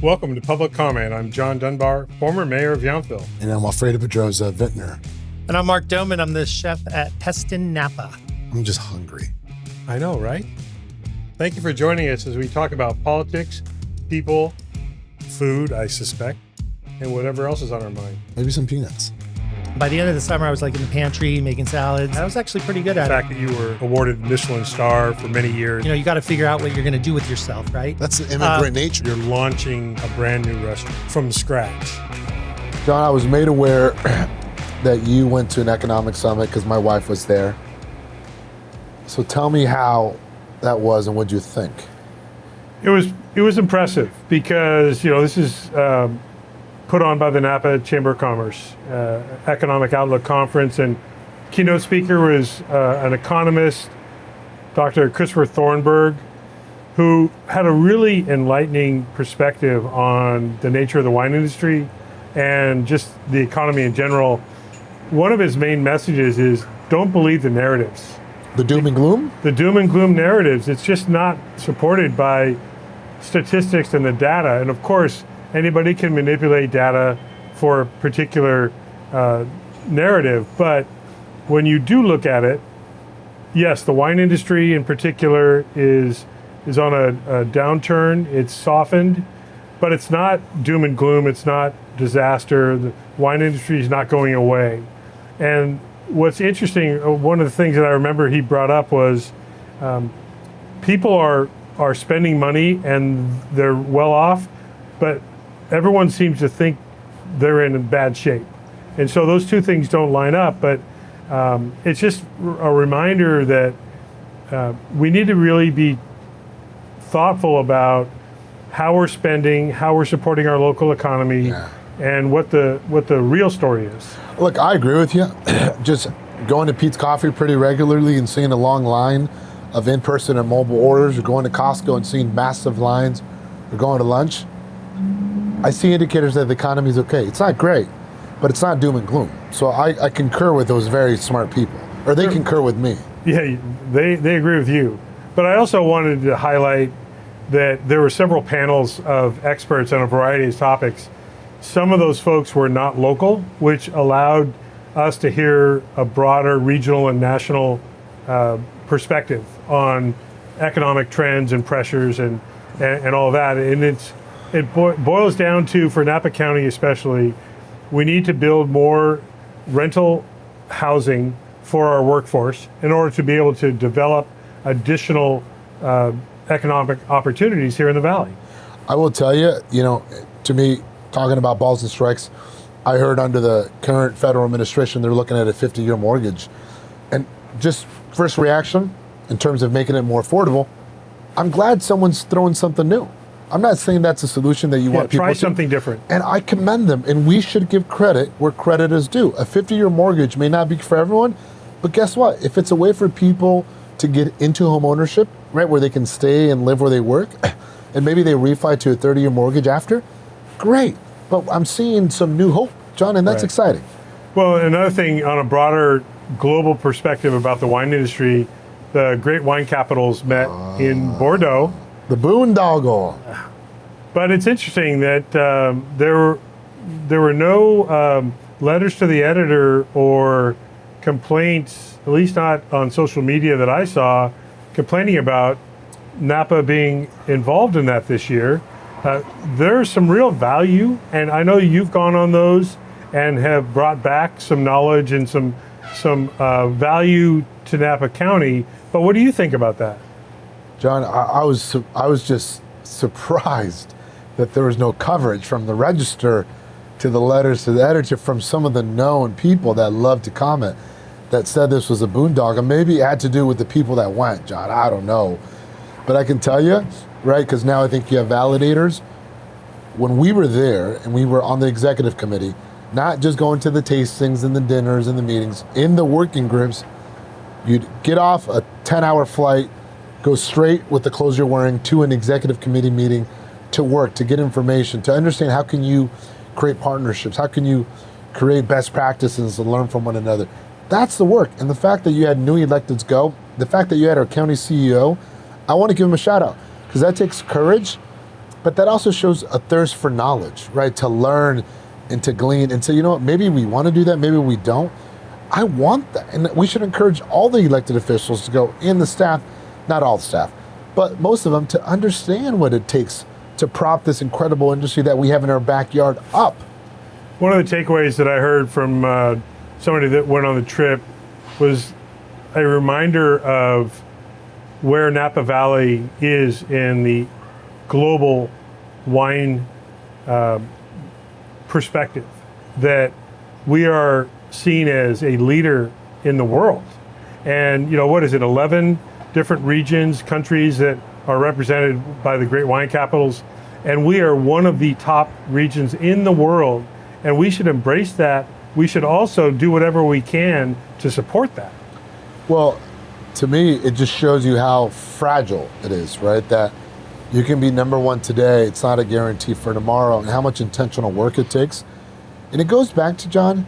Welcome to Public Comment. I'm John Dunbar, former mayor of Yountville. And I'm Alfredo Pedroza, vintner. And I'm Mark Dommen. I'm the chef at Hestan Napa. I'm just hungry. I know, right? Thank you for joining us as we talk about politics, people, food, I suspect, and whatever else is on our mind. Maybe some peanuts. By the end of the summer, I was like in the pantry making salads. I was actually pretty good at The it. fact that you were awarded Michelin-star for many years. You know, you got to figure out what you're going to do with yourself, right? That's the immigrant nature. You're launching a brand new restaurant from scratch. John, I was made aware that you went to an economic summit because my wife was there. So tell me how that was and what you think. It was impressive because, you know, this is put on by the Napa Chamber of Commerce, Economic Outlook Conference, and keynote speaker was an economist, Dr. Christopher Thornburg, who had a really enlightening perspective on the nature of the wine industry and just the economy in general. One of his main messages is don't believe the narratives. The doom and gloom? The doom and gloom narratives, it's just not supported by statistics and the data. And of course, anybody can manipulate data for a particular narrative, but when you do look at it, yes, the wine industry in particular is on a downturn. It's softened, but it's not doom and gloom. It's not disaster. The wine industry is not going away. And what's interesting, one of the things that I remember he brought up was people are spending money and they're well off, but everyone seems to think they're in bad shape. And so those two things don't line up, but it's just a reminder that we need to really be thoughtful about how we're spending, how we're supporting our local economy, and what the real story is. Look, I agree with you. Just going to Pete's Coffee pretty regularly and seeing a long line of in-person and mobile orders, or going to Costco and seeing massive lines, or going to lunch, I see indicators that the economy is okay. It's not great, but it's not doom and gloom. So I concur with those very smart people, or they concur with me. Yeah, they agree with you. But I also wanted to highlight that there were several panels of experts on a variety of topics. Some of those folks were not local, which allowed us to hear a broader regional and national perspective on economic trends and pressures and all that. And it boils down to, for Napa County especially, we need to build more rental housing for our workforce in order to be able to develop additional economic opportunities here in the Valley. I will tell you, to me, talking about balls and strikes, I heard under the current federal administration, they're looking at a 50-year mortgage. And just first reaction, in terms of making it more affordable, I'm glad someone's throwing something new. I'm not saying that's a solution that you want people to try something different. And I commend them, and we should give credit where credit is due. A 50-year mortgage may not be for everyone, but guess what? If it's a way for people to get into home ownership, right, where they can stay and live where they work, and maybe they refi to a 30-year mortgage after, great. But I'm seeing some new hope, John, and that's exciting. Well, another thing on a broader global perspective about the wine industry, the great wine capitals met in Bordeaux. The boondoggle. But it's interesting that there were no letters to the editor or complaints, at least not on social media that I saw, complaining about Napa being involved in that this year. There's some real value, and I know you've gone on those and have brought back some knowledge and some value to Napa County. But what do you think about that? John, I was just surprised that there was no coverage from the Register to the letters to the editor from some of the known people that love to comment that said this was a boondoggle. Maybe it had to do with the people that went, John. I don't know. But I can tell you, right, because now I think you have validators. When we were there and we were on the executive committee, not just going to the tastings and the dinners and the meetings, in the working groups, you'd get off a 10-hour flight, go straight with the clothes you're wearing to an executive committee meeting to work, to get information, to understand how can you create partnerships, how can you create best practices and learn from one another. That's the work. And the fact that you had new electeds go, the fact that you had our county CEO, I want to give him a shout out because that takes courage but that also shows a thirst for knowledge, right? To learn and to glean and say, you know what, maybe we want to do that, maybe we don't. I want that. And we should encourage all the elected officials to go, and the staff, not all the staff, but most of them, to understand what it takes to prop this incredible industry that we have in our backyard up. One of the takeaways that I heard from somebody that went on the trip was a reminder of where Napa Valley is in the global wine perspective, that we are seen as a leader in the world. And what is it, 11 different regions, countries that are represented by the great wine capitals, and we are one of the top regions in the world, and we should embrace that. We should also do whatever we can to support that. Well, to me, it just shows you how fragile it is, right? That you can be number one today, it's not a guarantee for tomorrow, and how much intentional work it takes. And it goes back to, John,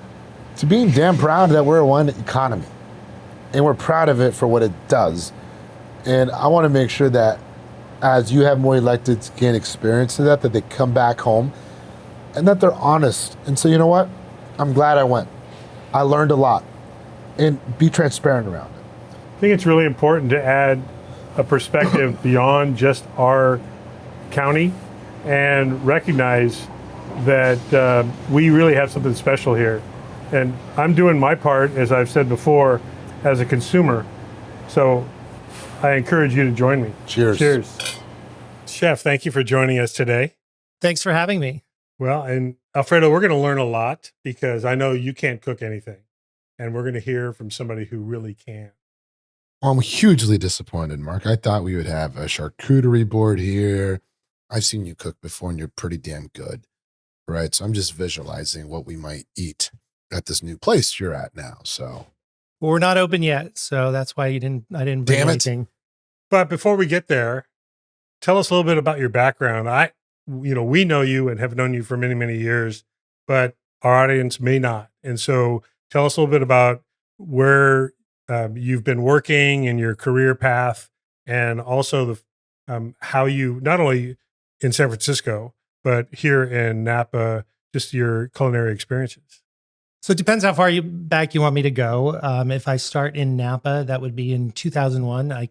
to being damn proud that we're a wine economy. And we're proud of it for what it does. And I want to make sure that as you have more electeds gain experience in that they come back home and that they're honest and say, you know what, I'm glad I went. I learned a lot. And be transparent around it. I think it's really important to add a perspective beyond just our county and recognize that we really have something special here. And I'm doing my part, as I've said before, as a consumer. So I encourage you to join me. Cheers. Cheers. Chef, thank you for joining us today. Thanks for having me. Well, and Alfredo, we're going to learn a lot because I know you can't cook anything. And we're going to hear from somebody who really can. Well, I'm hugely disappointed, Mark. I thought we would have a charcuterie board here. I've seen you cook before and you're pretty damn good, right? So I'm just visualizing what we might eat at this new place you're at now. So Well, we're not open yet, so that's why I didn't bring Damn it. anything. But before we get there, tell us a little bit about your background. We know you and have known you for many, many years, but our audience may not. And so tell us a little bit about where you've been working in your career path, and also how you, not only in San Francisco, but here in Napa, just your culinary experiences. So it depends how far back you want me to go. If I start in Napa, that would be in 2001. I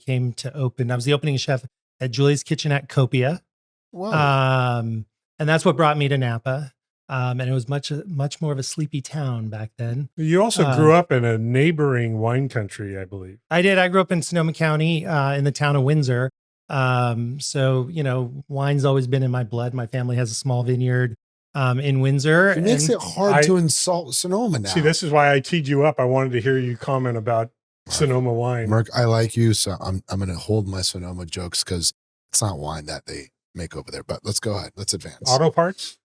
was the opening chef at Julie's Kitchen at Copia. Whoa. And that's what brought me to Napa. And it was much more of a sleepy town back then. You also grew up in a neighboring wine country, I believe. I did. I grew up in Sonoma County, in the town of Windsor. So, wine's always been in my blood. My family has a small vineyard in Windsor. It makes it hard to insult Sonoma now. See, this is why I teed you up. I wanted to hear you comment about Sonoma wine. Mark, I like you, so I'm going to hold my Sonoma jokes because it's not wine that they make over there. But let's go ahead. Let's advance. Auto parts?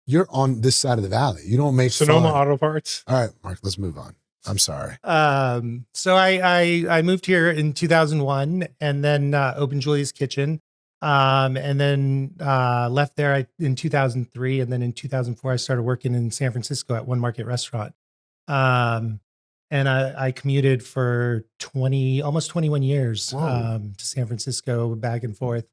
You're on this side of the valley. You don't make Sonoma fun. Auto Parts? All right, Mark, let's move on. I'm sorry. So I moved here in 2001 and then opened Julie's Kitchen. And then left there in 2003. And then in 2004, I started working in San Francisco at One Market Restaurant. And I commuted for almost 21 years to San Francisco, back and forth.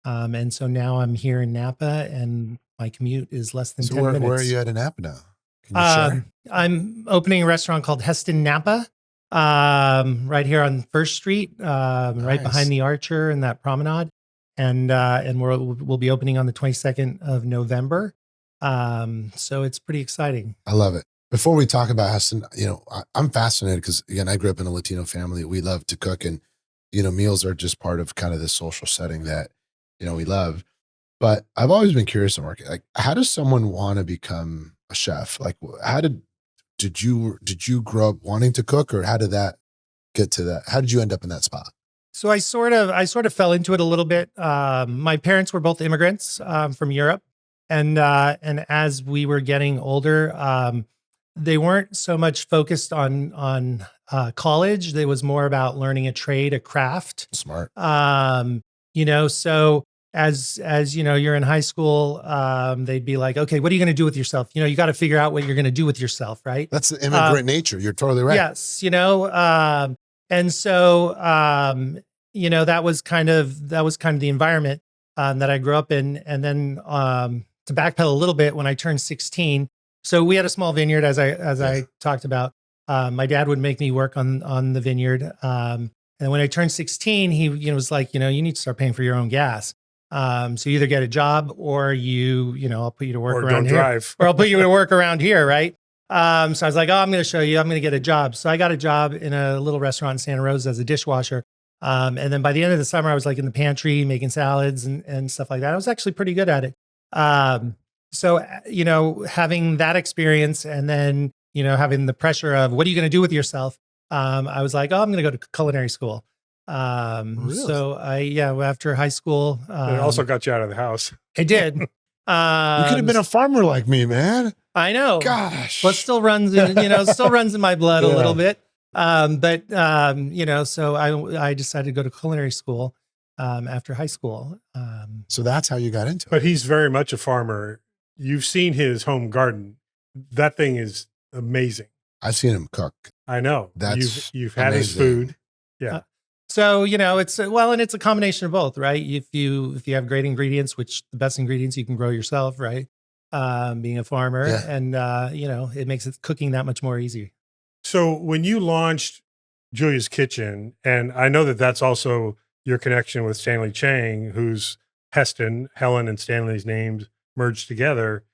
And so now I'm here in Napa, and my commute is less than 10 minutes. Where are you at in Napa now? Can you share? I'm opening a restaurant called Hestan Napa, right here on First Street, right behind the Archer and that promenade. And we'll be opening on the 22nd of November. So it's pretty exciting. I love it. Before we talk about Hestan, I'm fascinated because, again, I grew up in a Latino family. We love to cook, and, meals are just part of kind of the social setting that, we love. But I've always been curious, Mark, like, how does someone want to become a chef? Like, did you grow up wanting to cook, or how did that get to that? How did you end up in that spot? So I sort of fell into it a little bit. My parents were both immigrants from Europe, and as we were getting older, they weren't so much focused on college. They was more about learning a trade, a craft. Smart. So as you're in high school, they'd be like, okay, what are you going to do with yourself? You got to figure out what you're going to do with yourself, right? That's the immigrant nature. You're totally right. Yes, and so that was kind of the environment. that I grew up in. And then to backpedal a little bit, when I turned 16, so we had a small vineyard, as I talked about. My dad would make me work on the vineyard. And when I turned 16, he was like, you need to start paying for your own gas. So you either get a job or I'll put you to work Or around don't here, drive. or I'll put you to work around here, right? So I was like, oh, I'm going to show you. I'm going to get a job. So I got a job in a little restaurant in Santa Rosa as a dishwasher. And then by the end of the summer, I was like in the pantry making salads and stuff like that. I was actually pretty good at it. So having that experience and then having the pressure of what are you going to do with yourself? I was like, oh, I'm going to go to culinary school. Really? So after high school, It also got you out of the house. I did. You could have been a farmer like me, man. I know. Gosh. Well, it still runs in my blood a little bit. So I decided to go to culinary school after high school. So that's how you got into it. But he's very much a farmer. You've seen his home garden. That thing is amazing. I've seen him cook. I know. That's you've had his amazing. food. Yeah. So, it's and it's a combination of both, right? If you have great ingredients, which the best ingredients you can grow yourself, right? Being a farmer and, it makes cooking that much more easy. So when you launched Julia's Kitchen, and I know that that's also your connection with Stanley Chang, who's Hestan, Helen and Stanley's names merged together.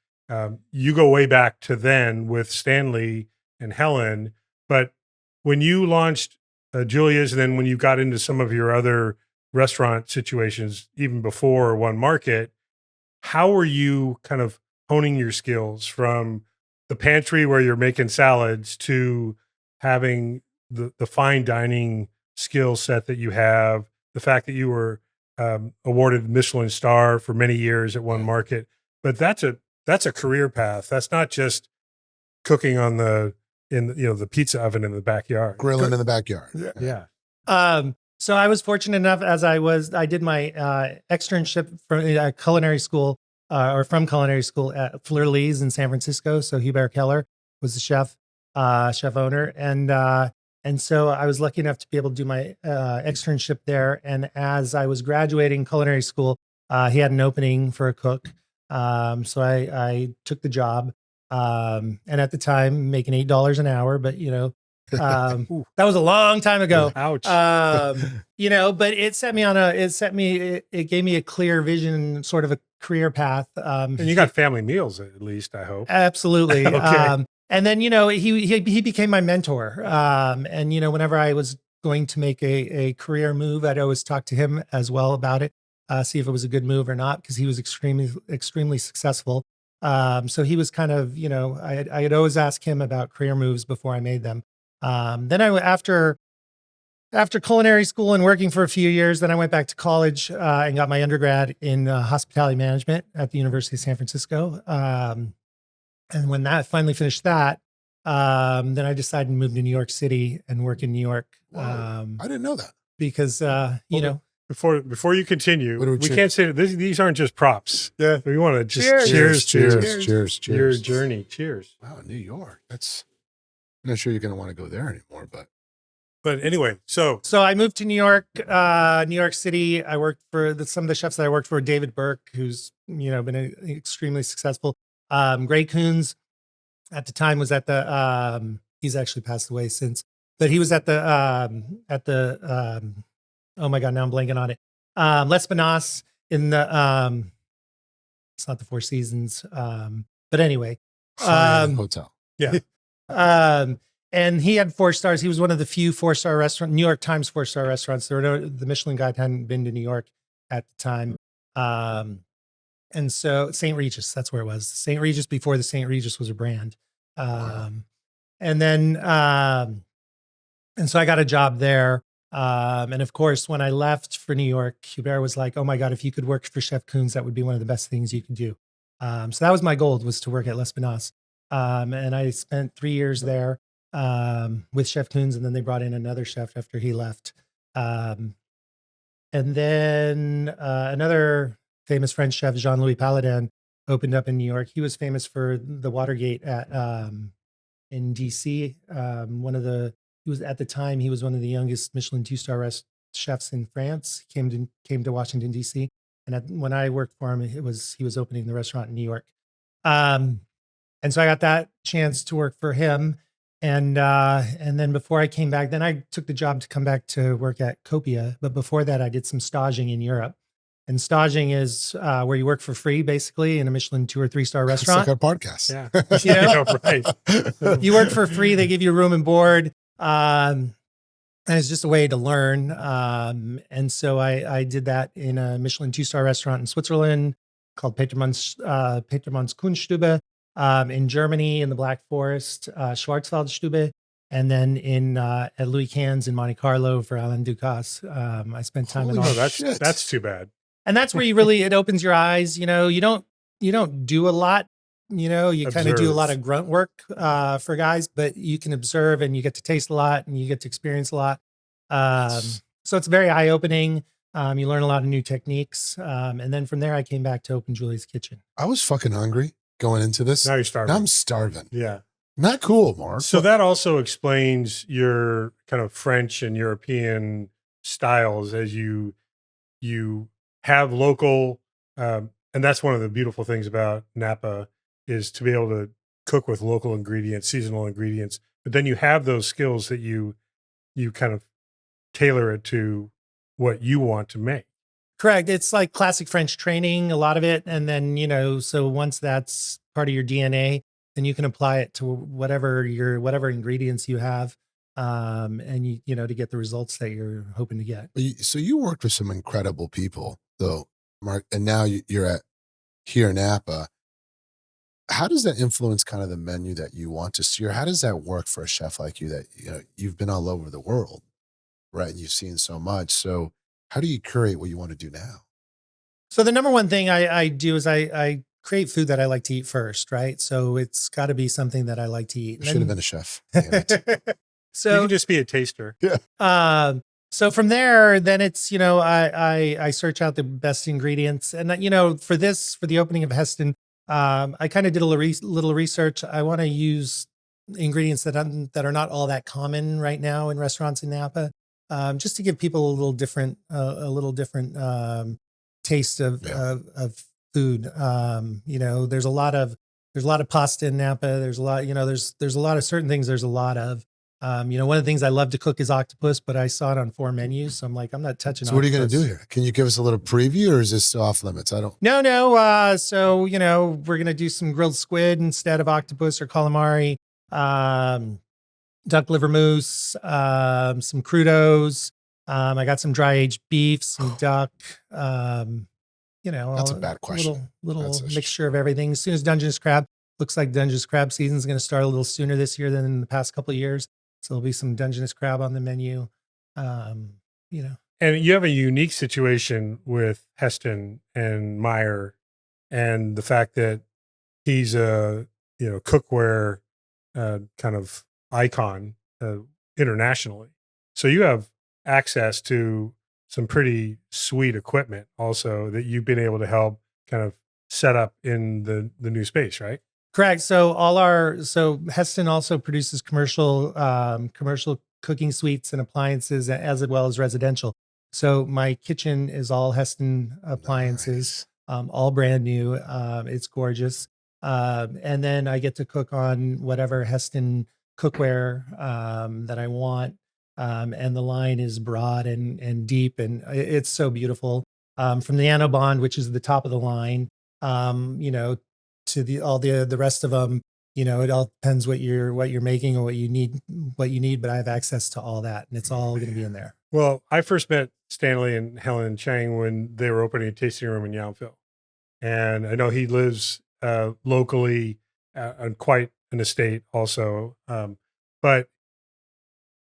You go way back to then with Stanley and Helen, but when you launched Julia's, and then when you got into some of your other restaurant situations, even before One Market, how were you kind of honing your skills from the pantry where you're making salads to having the fine dining skill set that you have, the fact that you were awarded Michelin-star for many years at One Market, but that's a career path. That's not just cooking on the pizza oven in the backyard. Grilling in the backyard. Yeah. So I was fortunate enough I did my externship from culinary school from culinary school at Fleur Lee's in San Francisco. So Hubert Keller was the chef owner. And so I was lucky enough to be able to do my externship there. And as I was graduating culinary school, he had an opening for a cook. So I took the job. And at the time making $8 an hour, but that was a long time ago. Ouch. But it gave me a clear vision, sort of a career path. And you got family meals at least, I hope. Absolutely. Okay. And then, he became my mentor. And whenever I was going to make a career move, I'd always talk to him as well about it, see if it was a good move or not, because he was extremely, extremely successful. So he was kind of, I had always asked him about career moves before I made them. Then after culinary school and working for a few years, then I went back to college and got my undergrad in hospitality management at the University of San Francisco. And when that finally finished that, then I decided to move to New York City and work in New York. I didn't know that. Because, Before you continue, What do we we cheer- can't say that these aren't just props. Yeah. We want to just Cheers. cheers to your Cheers. journey. Cheers. Wow, New York. I'm not sure you're going to want to go there anymore, But anyway, so I moved to New York City. I worked for some of the chefs that I worked for, David Burke, who's, been extremely successful. Gray Coons at the time was at the, he's actually passed away since, but he was at the, oh my God, now I'm blanking on it. Les Banas in the, it's not the Four Seasons. But anyway, Hotel. yeah. And he had 4 stars. He was one of the few 4-star New York Times 4-star restaurants. The Michelin Guide hadn't been to New York at the time. And so St. Regis, that's where it was. St. Regis before the St. Regis was a brand. And then, and so I got a job there. And of course, when I left for New York, Hubert was like, oh my God, if you could work for Chef Coons, that would be one of the best things you could do. So that was my goal, was to work at Les Banas. And I spent 3 years there with Chef Coons, and then they brought in another chef after he left. And then another famous French chef, Jean-Louis Paladin, opened up in New York. He was famous for the Watergate in DC. He was at the time, he was one of the youngest Michelin 2-star chefs in France. He came to Washington, DC. And when I worked for him, he was opening the restaurant in New York. Um, and so I got that chance to work for him. And then before I came back, then I took the job to come back to work at Copia. But before that, I did some staging in Europe. And staging is where you work for free, basically, in a Michelin 2 or 3-star It's restaurant. like our podcast. Yeah. Right. You work for free. They give you room and board. And it's just a way to learn. And so I did that in a Michelin 2-star restaurant in Switzerland called Petermann's Kunststube, in Germany in the Black Forest, Schwarzwaldstube, and then at Louis Cannes in Monte Carlo for Alain Ducasse. I spent time in Holy all. shit. That's too bad. And that's where it opens your eyes. You don't do a lot. You kind of do a lot of grunt work for guys, but you can observe and you get to taste a lot and you get to experience a lot. So it's very eye opening. You learn a lot of new techniques. And then from there, I came back to open Julie's Kitchen. I was fucking hungry going into this. Now you're starving. Now I'm starving. Yeah. Not cool, Mark. So that also explains your kind of French and European styles as you have local, and that's one of the beautiful things about Napa is to be able to cook with local ingredients, seasonal ingredients, but then you have those skills that you kind of tailor it to what you want to make. Correct. It's like classic French training, a lot of it. And then, so once that's part of your DNA, then you can apply it to whatever ingredients you have. And to get the results that you're hoping to get. So you worked with some incredible people though, Mark, and now you're here in Napa. How does that influence kind of the menu that you want to see, or how does that work for a chef like you that, you've been all over the world, right? And you've seen so much. So how do you curate what you want to do now? So the number one thing I do is I create food that I like to eat first, right? So it's got to be something that I like to eat. You should have been a chef. Damn it. So you can just be a taster. Yeah. So from there, then it's, I search out the best ingredients. And, for the opening of Hestan, I kind of did a little research. I want to use ingredients that are not all that common right now in restaurants in Napa, just to give people a little different taste of food. There's a lot of pasta in Napa. There's a lot, there's a lot of certain things. There's a lot of, one of the things I love to cook is octopus, but I saw it on 4 menus. So I'm like, I'm not touching. So what are you going to do here? Can you give us a little preview, or is this off limits? I don't. No. So, we're going to do some grilled squid instead of octopus or calamari, duck liver mousse, some crudos. I got some dry aged beef, some duck, That's a bad question. Little mixture of everything. As soon as Dungeness crab, looks like Dungeness crab season is going to start a little sooner this year than in the past couple of years. So there'll be some Dungeness crab on the menu. And you have a unique situation with Hestan and Meyer, and the fact that he's a cookware kind of icon internationally. So you have access to some pretty sweet equipment also that you've been able to help kind of set up in the new space, right? Correct. So Hestan also produces commercial cooking suites and appliances as well as residential. So my kitchen is all Hestan appliances, all brand new. It's gorgeous. And then I get to cook on whatever Hestan cookware that I want. And the line is broad and deep, and it's so beautiful. From the Anobond, which is the top of the line, to the rest of them, it all depends what you're making or what you need. But I have access to all that, and it's all going to be in there. Well, I first met Stanley and Helen Chang when they were opening a tasting room in Yountville, and I know he lives locally on quite an estate also, but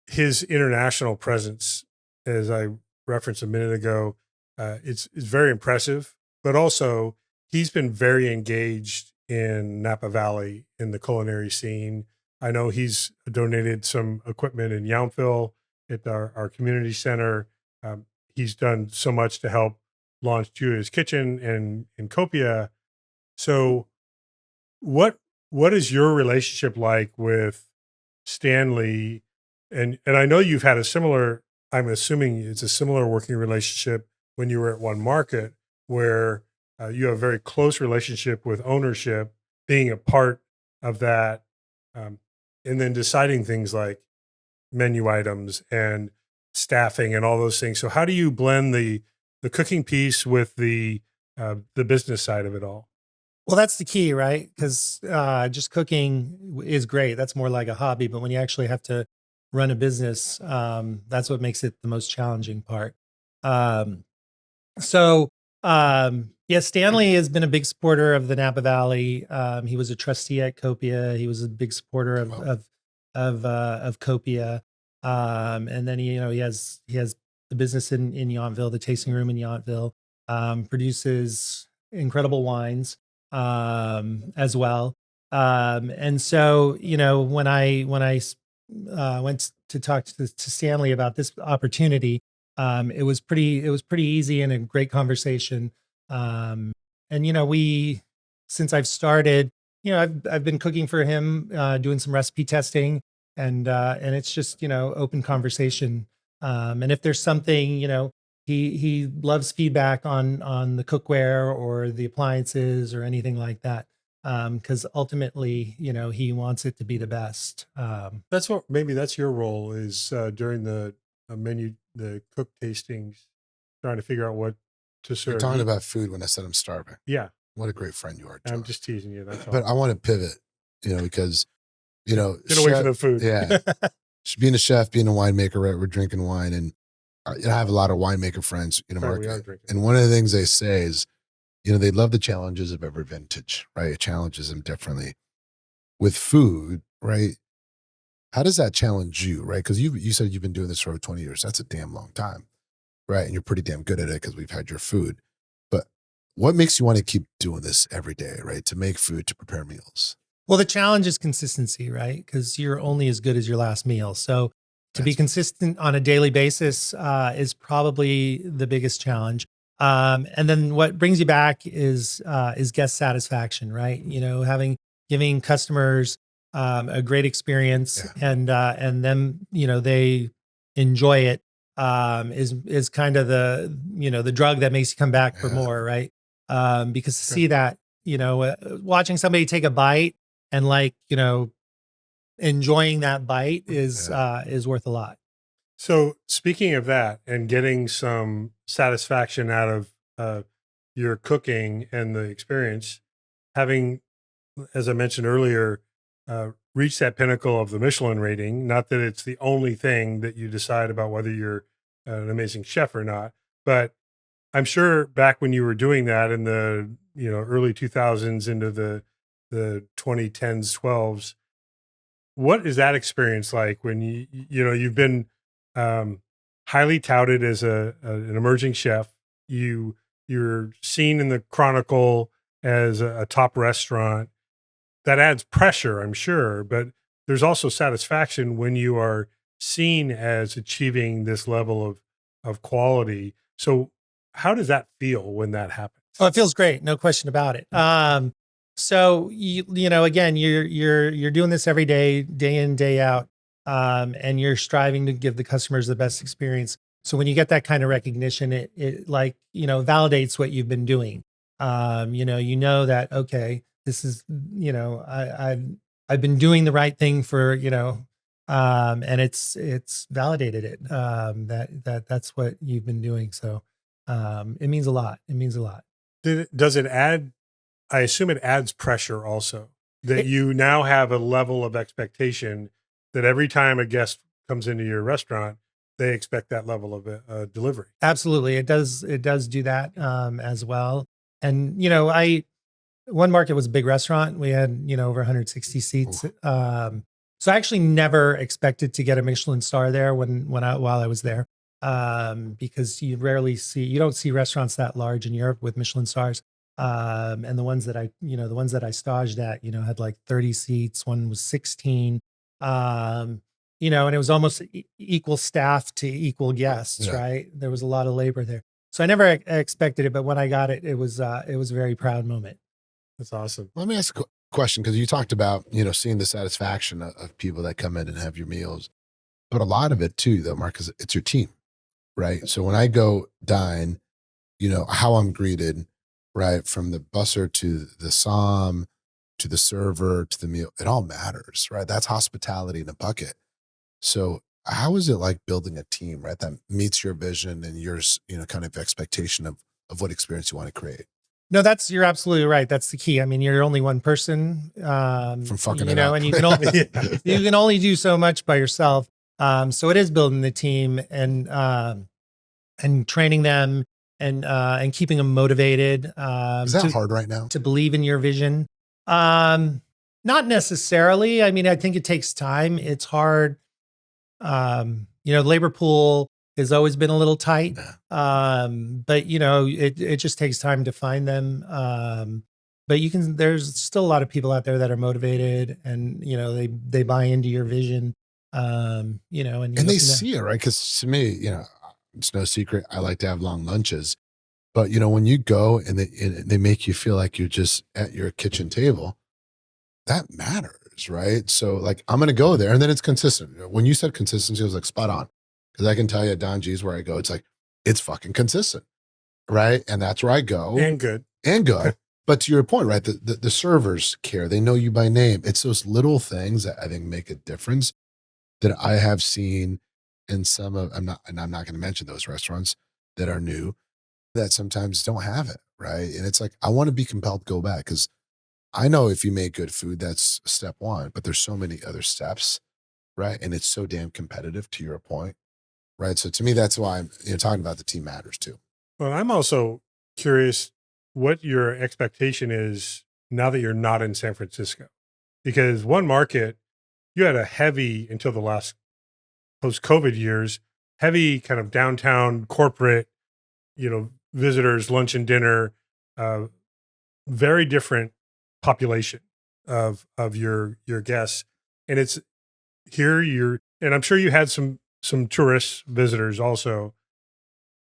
his international presence, as I referenced a minute ago, it's very impressive. But also, he's been very engaged in Napa Valley in the culinary scene. I know he's donated some equipment in Yountville at our community center. He's done so much to help launch Julia's Kitchen and in Copia. So what is your relationship like with Stanley? And I know you've had I'm assuming it's a similar working relationship when you were at One Market, where you have a very close relationship with ownership, being a part of that, um, and then deciding things like menu items and staffing and all those things. So how do you blend the cooking piece with the business side of it all? Well, that's the key, right? Because just cooking is great. That's more like a hobby. But when you actually have to run a business, that's what makes it the most challenging part. Um, so, yeah, Stanley has been a big supporter of the Napa Valley. He was a trustee at Copia. He was a big supporter of Wow. of Copia. And then he has the business in Yountville, the tasting room in Yountville. Produces incredible wines as well. And so, when I went to talk to Stanley about this opportunity, it was pretty easy and a great conversation. Um, and we since I've started, I've been cooking for him, doing some recipe testing, and it's just open conversation. And if there's something, he loves feedback on the cookware or the appliances or anything like that, because ultimately, he wants it to be the best. That's what maybe that's your role is during the menu, the cook tastings, trying to figure out what to You're serve. talking about food when I said I'm starving. Yeah, What a great friend you are, I'm John. just teasing you. That's all. But I want to pivot, because, Get away from the food. yeah, being a chef, being a winemaker, right? We're drinking wine, and I have a lot of winemaker friends, Right, Mark. we are drinking. And one of the things they say is, they love the challenges of every vintage, right? It challenges them differently. With food, right? How does that challenge you, right? Because you said you've been doing this for over 20 years. That's a damn long time, right? And you're pretty damn good at it because we've had your food. But what makes you want to keep doing this every day, right? To make food, to prepare meals. Well, the challenge is consistency, right? Because you're only as good as your last meal. So to be That's- consistent on a daily basis is probably the biggest challenge. And then what brings you back is guest satisfaction, right? Giving customers a great experience, Yeah. and them, they enjoy it, is kind of the drug that makes you come back for Yeah. more, right? Because to see that, watching somebody take a bite and enjoying that bite is worth a lot. So speaking of that and getting some satisfaction out of your cooking and the experience, having, as I mentioned earlier, reached that pinnacle of the Michelin rating, not that it's the only thing that you decide about whether you're an amazing chef or not, but I'm sure back when you were doing that in the early 2000s into the 2010s 12s, what is that experience like when you've been um, highly touted as an emerging chef? You're seen in the Chronicle as a top restaurant. That adds pressure, I'm sure, but there's also satisfaction when you are seen as achieving this level of quality. So, how does that feel when that happens? Oh, it feels great, no question about it. So again, you're doing this every day, day in, day out, and you're striving to give the customers the best experience. So when you get that kind of recognition, it validates what you've been doing. That okay, this is I've been doing the right thing for and it's validated it, that's what you've been doing. So it means a lot. It means a lot. Does it add? I assume it adds pressure also that It, you now have a level of expectation that every time a guest comes into your restaurant, they expect that level of delivery. Absolutely, it does. It does do that as well. And I One Market was a big restaurant. We had over 160 seats. Oof. So I actually never expected to get a Michelin star there while I was there, because you don't see restaurants that large in Europe with Michelin stars. And the ones that I staged at, had like 30 seats. One was 16. And it was almost equal staff to equal guests, Yeah. right? There was a lot of labor there. So I never expected it, but when I got it, it was a very proud moment. That's awesome. Let me ask a question, because you talked about, seeing the satisfaction of people that come in and have your meals. But a lot of it too, though, Mark, is it's your team, right? So when I go dine, how I'm greeted, right? From the busser to the som to the server to the meal, it all matters, right? That's hospitality in a bucket. So how is it like building a team, right? That meets your vision and your, kind of expectation of what experience you want to create. No, you're absolutely right. That's the key. I mean, you're only one person, From fucking it up. and you can only, you can only do so much by yourself. So it is building the team and training them and keeping them motivated. Is that hard right now? To believe in your vision? Not necessarily. I mean, I think it takes time. It's hard. The labor pool has always been a little tight. But it just takes time to find them. But there's still a lot of people out there that are motivated and, they buy into your vision. And they see it, right? Because to me, it's no secret. I like to have long lunches, but when you go and they make you feel like you're just at your kitchen table, that matters, right? So like, I'm going to go there and then it's consistent. When you said consistency, I was like spot on. Cause I can tell you at Don G's where I go, it's fucking consistent. Right. And that's where I go. And good. But to your point, right? The servers care. They know you by name. It's those little things that I think make a difference that I have seen in I'm not going to mention those restaurants that are new that sometimes don't have it. Right. And it's like, I want to be compelled to go back because I know if you make good food, that's step one, but there's so many other steps. Right. And it's so damn competitive to your point. Right. So to me, that's why I'm talking about the team matters too. Well, I'm also curious what your expectation is now that you're not in San Francisco, because one market, you had a heavy, until the last post-COVID years, heavy kind of downtown corporate, visitors, lunch and dinner, very different population of your guests. And it's here and I'm sure you had some tourist visitors also,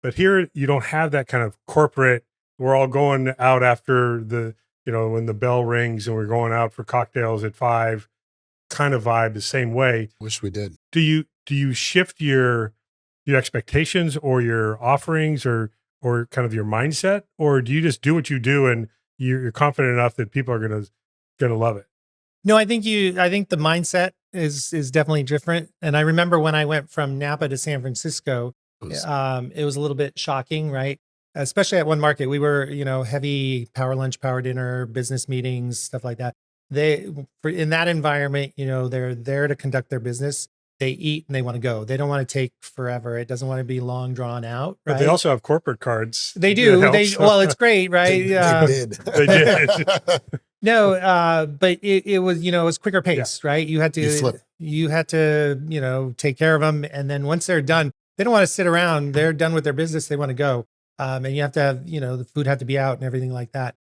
but here you don't have that kind of corporate, we're all going out after when the bell rings and we're going out for cocktails at 5 kind of vibe the same way. Wish we did. Do you shift your expectations or your offerings or kind of your mindset, or do you just do what you do and you're confident enough that people are going to love it? No, I think the mindset is definitely different. And I remember when I went from Napa to San Francisco, it was a little bit shocking, right? Especially at one market, we were, heavy power lunch, power dinner, business meetings, stuff like that. In that environment, they're there to conduct their business. They eat and they want to go. They don't want to take forever. It doesn't want to be long drawn out. Right? But they also have corporate cards. They do. Well, it's great, right? They did. They did. No, but it was, it was quicker paced, right? You had to, take care of them. And then once they're done, they don't want to sit around. They're done with their business. They want to go. And you have to have, the food had to be out and everything like that.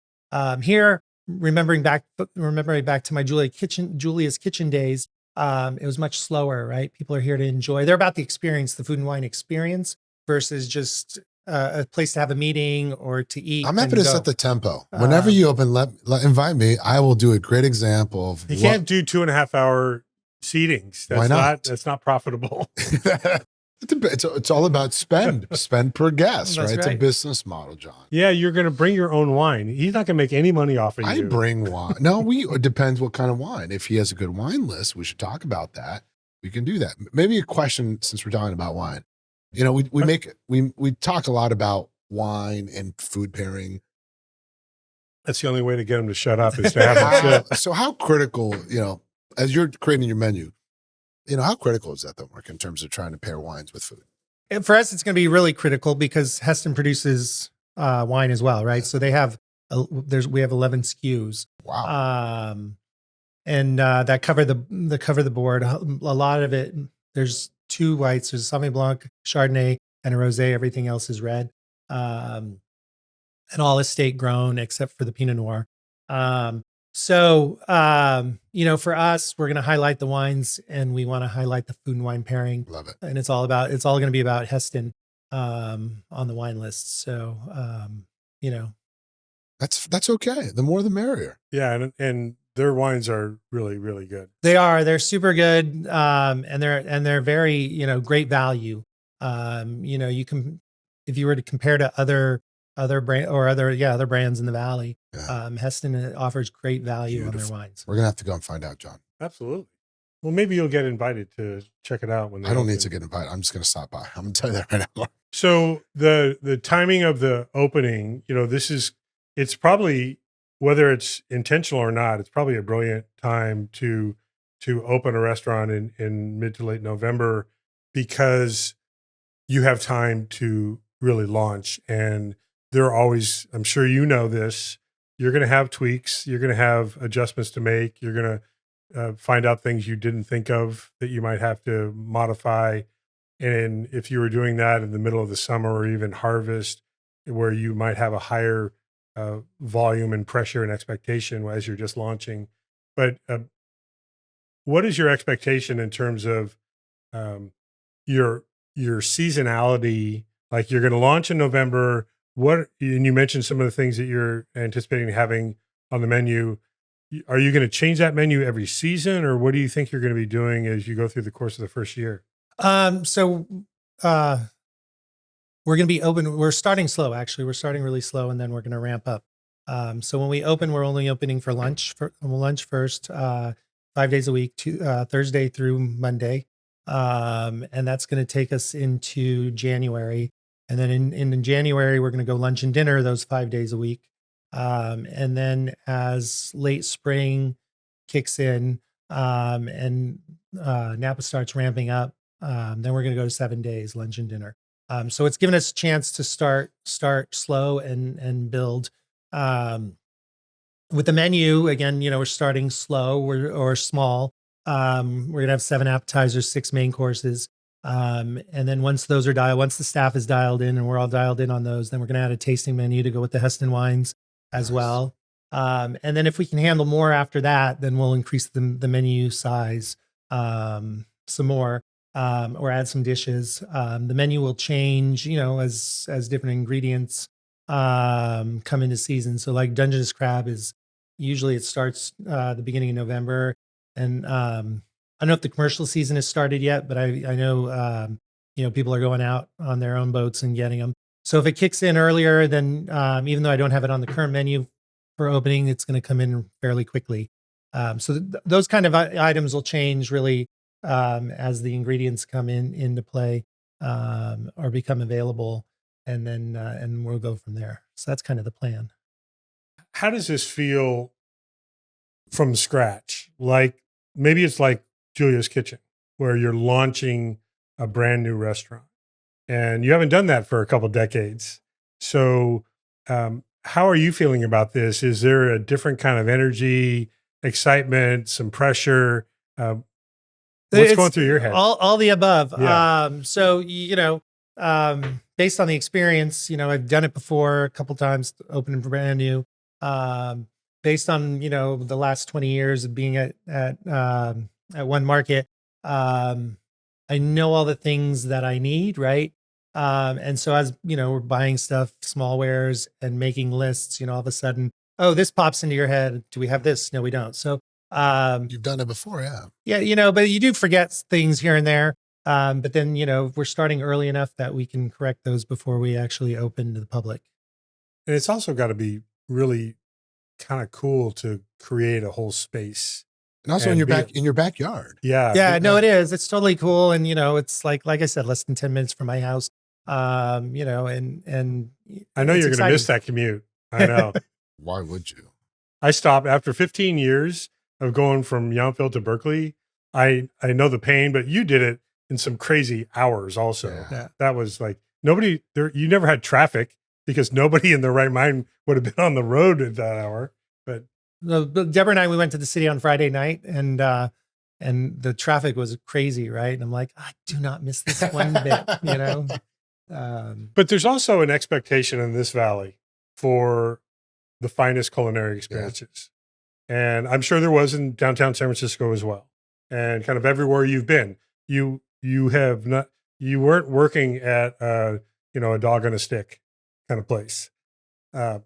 Here, remembering back to my Julia's Kitchen days, it was much slower, right? People are here to enjoy. They're about the experience, the food and wine experience, versus just a place to have a meeting or to eat. I'm happy to set the tempo. Whenever you open, invite me. I will do a great example of. You can't do 2.5 hour seatings. Why not? That's not profitable. It's all about spend per guest, right? Right? It's a business model, John. Yeah, you're going to bring your own wine. He's not going to make any money off of you. I bring wine. No, it depends what kind of wine. If he has a good wine list, we should talk about that. We can do that. Maybe a question, since we're talking about wine. We talk a lot about wine and food pairing. That's the only way to get him to shut up is to have him sit. So how critical, as you're creating your menu, how critical is that though, Mark, in terms of trying to pair wines with food? And for us, it's going to be really critical because Hestan produces wine as well, right? So they have we have 11 SKUs. Wow. And that cover the board. A lot of it, there's 2 whites. There's a Sauvignon Blanc, Chardonnay, and a Rosé. Everything else is red. And all estate grown except for the Pinot Noir. So, for us, we're going to highlight the wines and we want to highlight the food and wine pairing. Love it. And it's all going to be about Hestan, on the wine list. So, that's okay. The more, the merrier. Yeah. And their wines are really, really good. They're super good. And they're very, great value. If you were to compare to other other other brands in the valley. Yeah. Hestan offers great value on their Beautiful. wines. We're gonna have to go and find out, John. Absolutely. Well, maybe you'll get invited to check it out when they I don't open. need to get invited. I'm just gonna stop by. I'm gonna tell you that right now. So the timing of the opening, it's probably, whether it's intentional or not, it's probably a brilliant time to open a restaurant in mid to late November, because you have time to really launch. And there are always, I'm sure you know this, you're going to have tweaks, you're going to have adjustments to make, you're going to find out things you didn't think of that you might have to modify. And if you were doing that in the middle of the summer or even harvest, where you might have a higher volume and pressure and expectation as you're just launching. But what is your expectation in terms of your seasonality? Like, you're going to launch in November. And you mentioned some of the things that you're anticipating having on the menu. Are you going to change that menu every season, or what do you think you're going to be doing as you go through the course of the first year? So we're going to be open. We're starting slow, actually. We're starting really slow, and then we're going to ramp up. So when we open, we're only opening for lunch first, 5 days a week, Thursday through Monday. And that's going to take us into January. And then in January, we're going to go lunch and dinner those 5 days a week. And then as late spring kicks in, and Napa starts ramping up, then we're going to go to 7 days lunch and dinner. So it's given us a chance to start slow and build. With the menu, again, we're starting slow or small. We're going to have 7 appetizers, 6 main courses. And then once the staff is dialed in and we're all dialed in on those, then we're going to add a tasting menu to go with the Hestan wines as well. And then if we can handle more after that, then we'll increase the menu size some more, or add some dishes. The menu will change, as different ingredients come into season. So like Dungeness crab usually it starts the beginning of November. And I don't know if the commercial season has started yet, but I know people are going out on their own boats and getting them. So if it kicks in earlier, then even though I don't have it on the current menu for opening, it's going to come in fairly quickly. So those kind of items will change really as the ingredients come into play or become available, and then and we'll go from there. So that's kind of the plan. How does this feel from scratch? Like, maybe it's like Julia's Kitchen, where you're launching a brand new restaurant, and you haven't done that for a couple decades. So how are you feeling about this? Is there a different kind of energy, excitement, some pressure? What's going through your head? All the above. Yeah. So, based on the experience, I've done it before a couple times, opening brand new. Based on, the last 20 years of being at one market, I know all the things that I need, right? And so as, we're buying stuff, small wares, and making lists, all of a sudden, oh, this pops into your head. Do we have this? No, we don't. So you've done it before, yeah. Yeah, but you do forget things here and there. But then, we're starting early enough that we can correct those before we actually open to the public. And it's also got to be really kind of cool to create a whole space. And also in your backyard. Yeah. Yeah, no, it is. It's totally cool. And, it's like I said, less than 10 minutes from my house. And I know you're going to miss that commute. I know. Why would you? I stopped after 15 years of going from Yountville to Berkeley. I know the pain, but you did it in some crazy hours also. Yeah. That was like nobody there. You never had traffic because nobody in their right mind would have been on the road at that hour. But Deborah and I, we went to the city on Friday night, and the traffic was crazy, right? And I'm like, I do not miss this one bit, But there's also an expectation in this valley for the finest culinary experiences. Yeah. And I'm sure there was in downtown San Francisco as well. And kind of everywhere you've been, you weren't working at a dog on a stick kind of place. That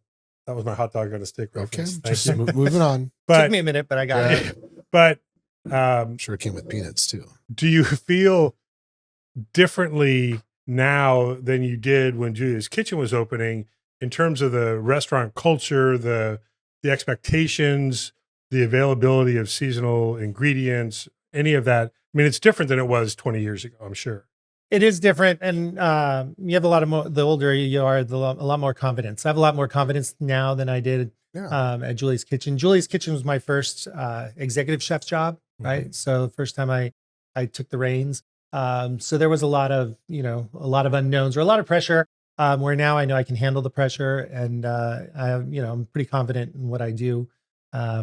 was my hot dog on a stick reference. Okay, just moving on. But, took me a minute, but I got it. But I'm sure it came with peanuts too. Do you feel differently now than you did when Julia's Kitchen was opening? in terms of the restaurant culture, the expectations, the availability of seasonal ingredients, any of that. I mean, it's different than it was 20 years ago, I'm sure. It is different, and you have a lot of more. The older you are, a lot more confidence. I have a lot more confidence now than I did at Julie's Kitchen. Julie's Kitchen was my first executive chef job, right? So first time I took the reins. So there was a lot of unknowns or a lot of pressure. Where now I know I can handle the pressure, and I'm pretty confident in what I do.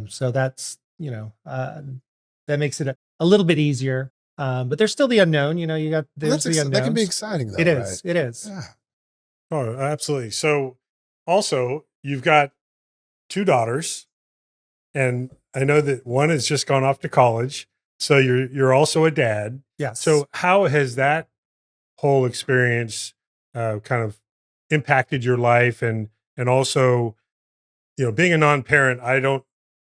So that's that makes it a little bit easier. But there's still the unknown, there's the unknown. That can be exciting though. It is. Right? It is. Yeah. Oh, absolutely. So also you've got 2 daughters, and I know that one has just gone off to college. So you're also a dad. Yes. So how has that whole experience kind of impacted your life, and also, being a non-parent, I don't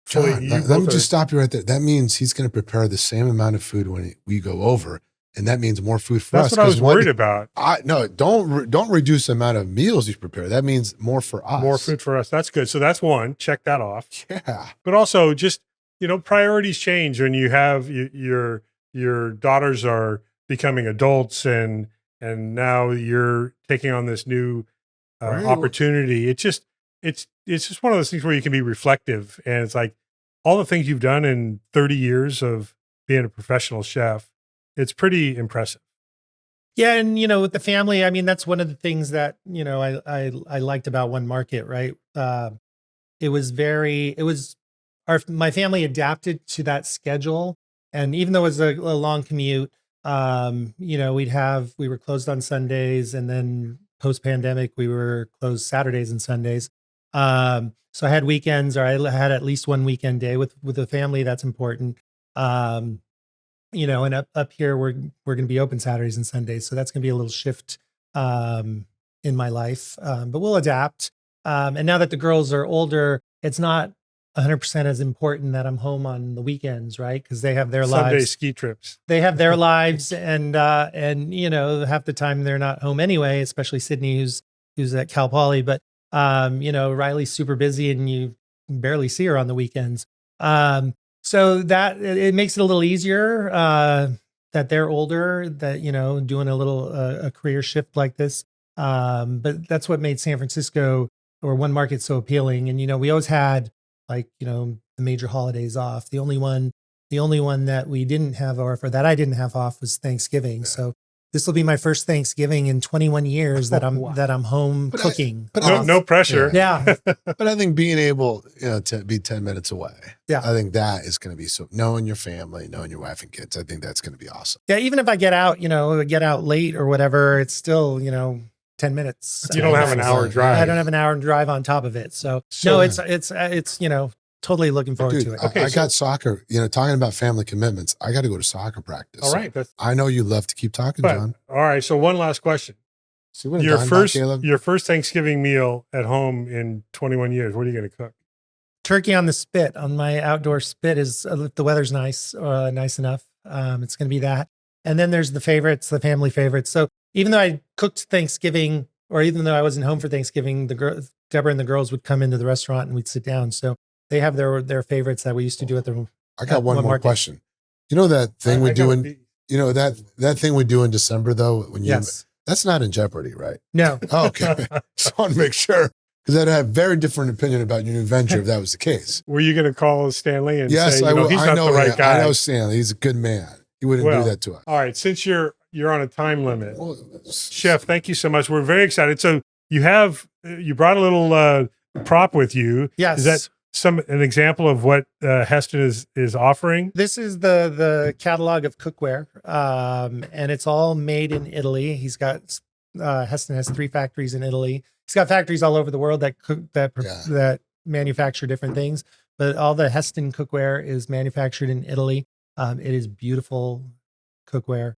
fully. John, let me just stop you right there. That means he's going to prepare the same amount of food when we go over, and that means more food for us. That's what I was worried about. No, don't reduce the amount of meals you prepare. That means more for us. More food for us. That's good. So that's one. Check that off. Yeah. But also, just priorities change when you have your daughters are becoming adults, and now you're taking on this new opportunity. It's just one of those things where you can be reflective, and it's like all the things you've done in 30 years of being a professional chef. It's pretty impressive. Yeah, and with the family, I mean, that's one of the things that I liked about One Market, right? My family adapted to that schedule, and even though it was a long commute, we were closed on Sundays, and then post-pandemic we were closed Saturdays and Sundays. So I had weekends, or I had at least one weekend day with the family. That's important. And up here we're going to be open Saturdays and Sundays, so that's going to be a little shift in my life. But we'll adapt. And now that the girls are older, it's not 100% as important that I'm home on the weekends, right? Because they have their Sunday lives. ski trips. They have their lives, and half the time they're not home anyway. Especially Sydney, who's at Cal Poly. But Riley's super busy, and you barely see her on the weekends. So that it makes it a little easier that they're older, that doing a little a career shift like this. But that's what made San Francisco or One Market so appealing. And we always had the major holidays off. The only one that we didn't have off, or that I didn't have off, was Thanksgiving. So this will be my first Thanksgiving in 21 years that I'm home cooking. No pressure. Yeah. But I think being able, to be 10 minutes away. Yeah. I think that is going to be so, knowing your family, knowing your wife and kids, I think that's going to be awesome. Yeah. Even if I get out late or whatever, it's still, 10 minutes. You don't have an hour drive. I don't have an hour drive on top of it. So no, it's totally looking forward to it. Okay, I got soccer, talking about family commitments. I got to go to soccer practice. All right. I know you love to keep talking, John. All right. So one last question. Your first Thanksgiving meal at home in 21 years, what are you going to cook? Turkey on the spit. On my outdoor spit is, if the weather's nice enough, it's going to be that. And then there's the family favorites. So even though I cooked Thanksgiving, or even though I wasn't home for Thanksgiving, Deborah and the girls would come into the restaurant and we'd sit down. So they have their favorites that we used to do at the. I got one more question. You know that thing we do that thing we do in December though, that's not in jeopardy, right? No. Oh, okay. Just want to make sure, because I'd have a very different opinion about your new venture if that was the case. Were you going to call Stanley and say, I he's not the right guy? I know Stanley. He's a good man. He wouldn't do that to us. All right. Since you're on a time limit, Chef, thank you so much. We're very excited. So you brought a little prop with you. Yes. Is that an example of what Hestan is offering? This is the catalog of cookware, and it's all made in Italy. He's got Hestan has 3 factories in Italy. He's got factories all over the world that manufacture different things, but all the Hestan cookware is manufactured in Italy. It is beautiful cookware,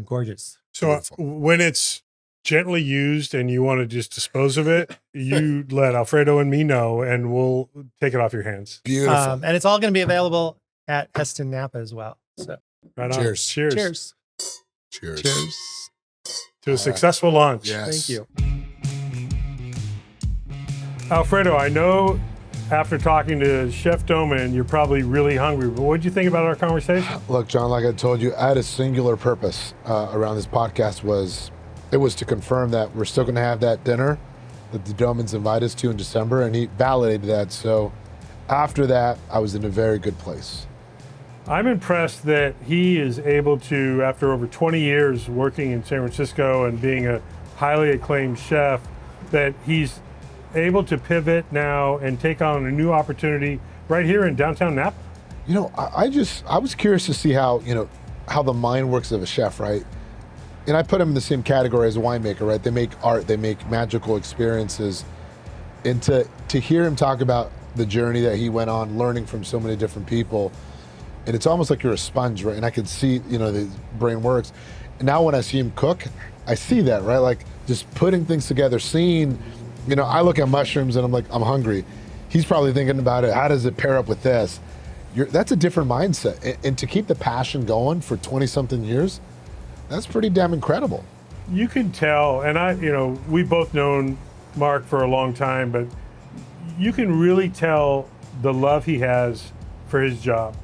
gorgeous. So when it's gently used and you want to just dispose of it, you let Alfredo and me know, and we'll take it off your hands. Beautiful. And it's all going to be available at Hestan Napa as well. So right on. Cheers. Cheers. Cheers. Cheers. To a successful launch. Yes. Thank you. Alfredo, I know after talking to Chef Dommen, you're probably really hungry, but what did you think about our conversation? Look, John, like I told you, I had a singular purpose around this podcast. It was to confirm that we're still going to have that dinner that the Dommens invited us to in December, and he validated that. So after that, I was in a very good place. I'm impressed that he is able to, after over 20 years working in San Francisco and being a highly acclaimed chef, that he's able to pivot now and take on a new opportunity right here in downtown Napa. You know, I was curious to see how the mind works of a chef, right? And I put him in the same category as a winemaker, right? They make art, they make magical experiences. And to hear him talk about the journey that he went on, learning from so many different people, and it's almost like you're a sponge, right? And I can see, the brain works. And now when I see him cook, I see that, right? Like just putting things together, seeing, I look at mushrooms and I'm like, I'm hungry. He's probably thinking about it. How does it pair up with this? That's a different mindset. And to keep the passion going for 20 something years, that's pretty damn incredible. You can tell, and we've both known Mark for a long time, but you can really tell the love he has for his job.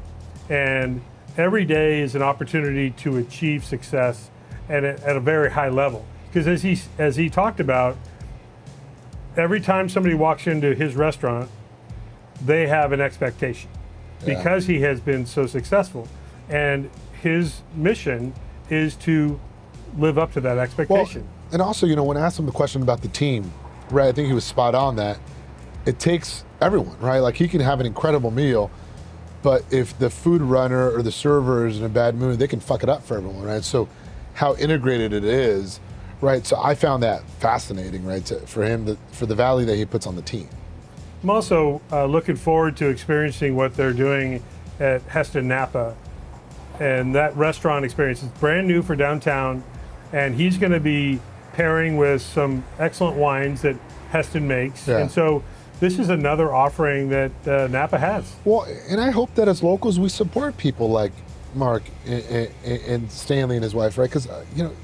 And every day is an opportunity to achieve success at a very high level. Because as he talked about, every time somebody walks into his restaurant, they have an expectation because he has been so successful. And his mission is to live up to that expectation. Well, and also, when I asked him the question about the team, right, I think he was spot on that it takes everyone, right? Like he can have an incredible meal, but if the food runner or the server is in a bad mood, they can fuck it up for everyone, right? So how integrated it is, right? So I found that fascinating, right? For him, for the value that he puts on the team. I'm also looking forward to experiencing what they're doing at Hestan Napa. And that restaurant experience is brand new for downtown. And he's going to be pairing with some excellent wines that Hestan makes. Yeah. And so this is another offering that Napa has. Well, and I hope that as locals, we support people like Mark and Stanley and his wife, right? Because,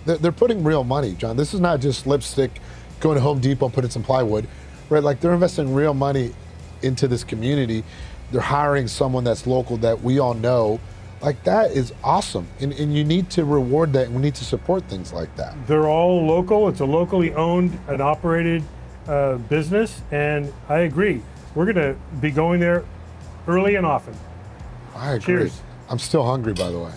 they're putting real money, John. This is not just lipstick, going to Home Depot and putting some plywood, right? Like they're investing real money into this community. They're hiring someone that's local that we all know. Like that is awesome. And you need to reward that, and we need to support things like that. They're all local. It's a locally owned and operated business, and I agree. We're going to be going there early and often. I agree. Cheers. I'm still hungry, by the way.